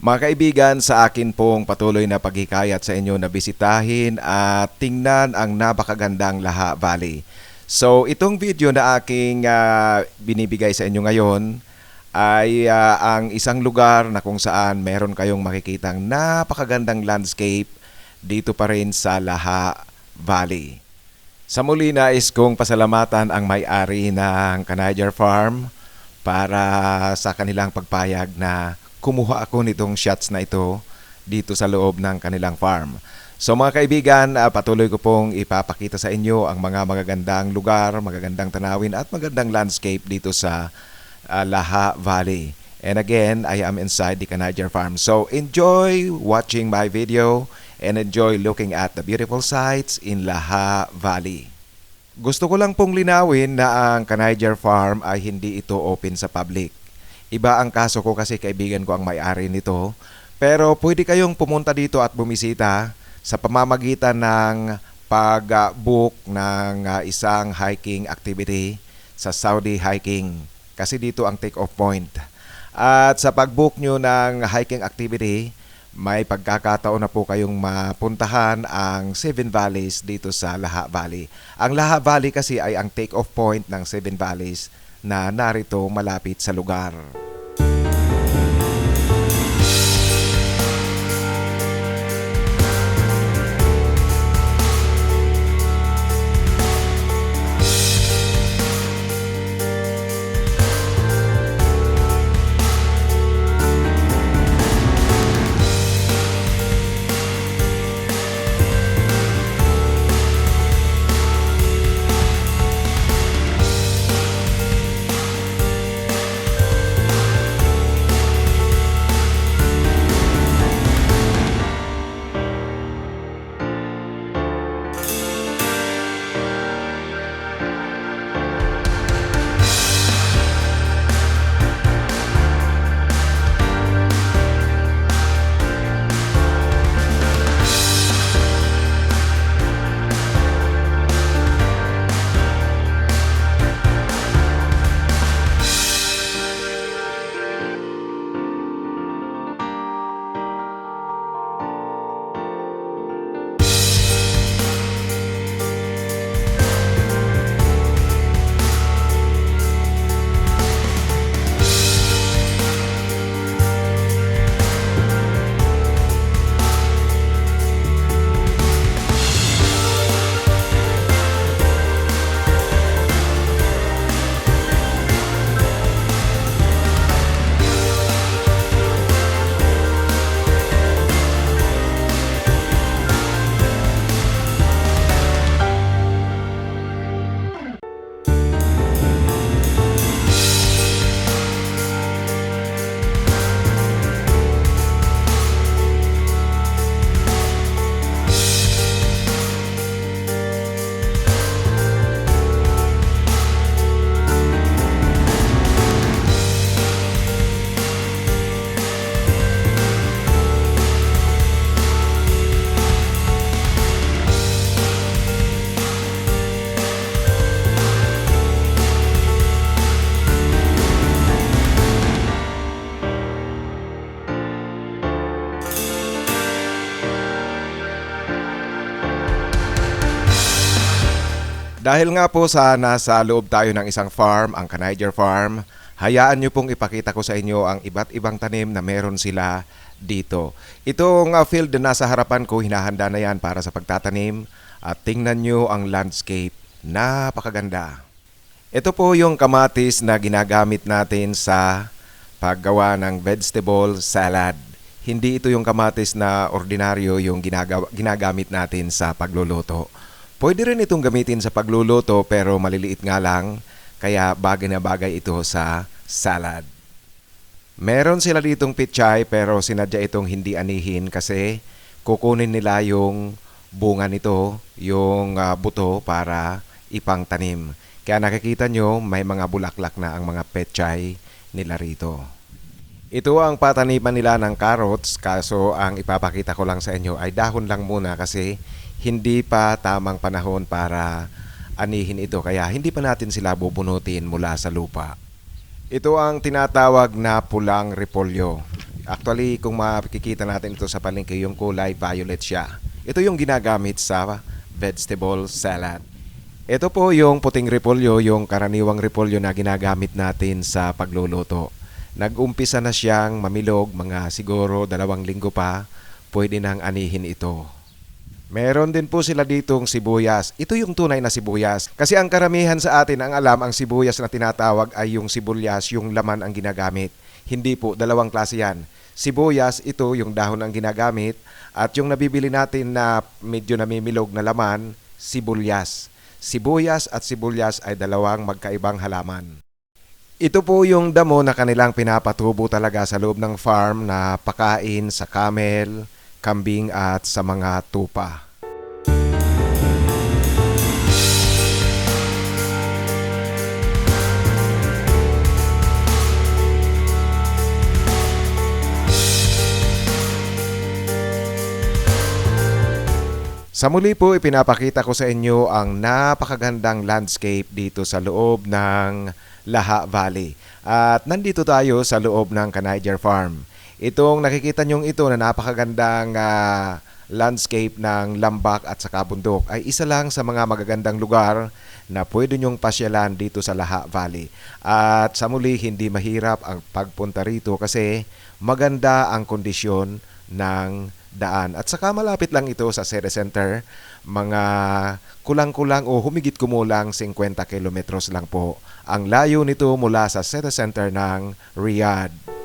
Mga kaibigan, sa akin pong patuloy na paghikayat sa inyo na bisitahin at tingnan ang napakagandang Laha Valley. So itong video na aking binibigay sa inyo ngayon ay ang isang lugar na kung saan meron kayong makikitang napakagandang landscape dito pa rin sa Laha Valley. Sa muli nais kong pasalamatan ang may-ari ng Canajar Farm para sa kanilang pagpayag na kumuha ako nitong shots na ito dito sa loob ng kanilang farm. So mga kaibigan, patuloy ko pong ipapakita sa inyo ang mga magagandang lugar, magagandang tanawin at magandang landscape dito sa Laha Valley. And again, I am inside the Canajar Farm. So enjoy watching my video and enjoy looking at the beautiful sights in Laha Valley. Gusto ko lang pong linawin na ang Canajar Farm ay hindi ito open sa public. Iba ang kaso ko kasi kaibigan ko ang may-ari nito. Pero pwede kayong pumunta dito at bumisita sa pamamagitan ng pag-book ng isang hiking activity sa Saudi Hiking. Kasi dito ang take-off point. At sa pag-book nyo ng hiking activity, may pagkakataon na po kayong mapuntahan ang Seven Valleys dito sa Laha Valley. Ang Laha Valley kasi ay ang take-off point ng Seven Valleys na narito malapit sa lugar. Dahil nga po sa nasa loob tayo ng isang farm, ang Canajar Farm, hayaan nyo pong ipakita ko sa inyo ang iba't ibang tanim na meron sila dito. Itong field na nasa harapan ko, hinahanda na yan para sa pagtatanim at tingnan nyo ang landscape. Napakaganda. Ito po yung kamatis na ginagamit natin sa paggawa ng vegetable salad. Hindi ito yung kamatis na ordinaryo yung ginagamit natin sa pagluluto. Pwede rin itong gamitin sa pagluluto pero maliliit nga lang, kaya bagay na bagay ito sa salad. Meron sila ditong pichay pero sinadya itong hindi anihin kasi kukunin nila yung bunga nito, yung buto para ipang tanim. Kaya nakikita nyo may mga bulaklak na ang mga pechay nila rito. Ito ang pataniman nila ng carrots, kaso ang ipapakita ko lang sa inyo ay dahon lang muna kasi hindi pa tamang panahon para anihin ito, kaya hindi pa natin sila bubunutin mula sa lupa. Ito ang tinatawag na pulang repolyo. Actually, kung makikita natin ito sa palengke, yung kulay violet siya. Ito yung ginagamit sa vegetable salad. Ito po yung puting repolyo, yung karaniwang repolyo na ginagamit natin sa pagluluto. Nag-umpisa na siyang mamilog, mga siguro 2 linggo pa, pwede nang anihin ito. Meron din po sila ditong sibuyas. Ito yung tunay na sibuyas. Kasi ang karamihan sa atin ang alam, ang sibuyas na tinatawag ay yung sibuyas, yung laman ang ginagamit. Hindi po, 2 klase yan. Sibuyas, ito yung dahon ang ginagamit. At yung nabibili natin na medyo namimilog na laman, sibuyas. Sibuyas at sibuyas ay 2 magkaibang halaman. Ito po yung damo na kanilang pinapatubo talaga sa loob ng farm na pakain sa camel, kambing at sa mga tupa. Sa muli po, ipinapakita ko sa inyo ang napakagandang landscape dito sa loob ng Laha Valley. At nandito tayo sa loob ng Kaniger Farm. Itong nakikita nyong ito na napakagandang landscape ng lambak at saka bundok ay isa lang sa mga magagandang lugar na pwede nyong pasyalan dito sa Laha Valley. At sa muli, hindi mahirap ang pagpunta rito kasi maganda ang kondisyon ng daan. At saka malapit lang ito sa City Center, mga kulang-kulang o humigit kumulang 50 kilometros lang po ang layo nito mula sa City Center ng Riyadh.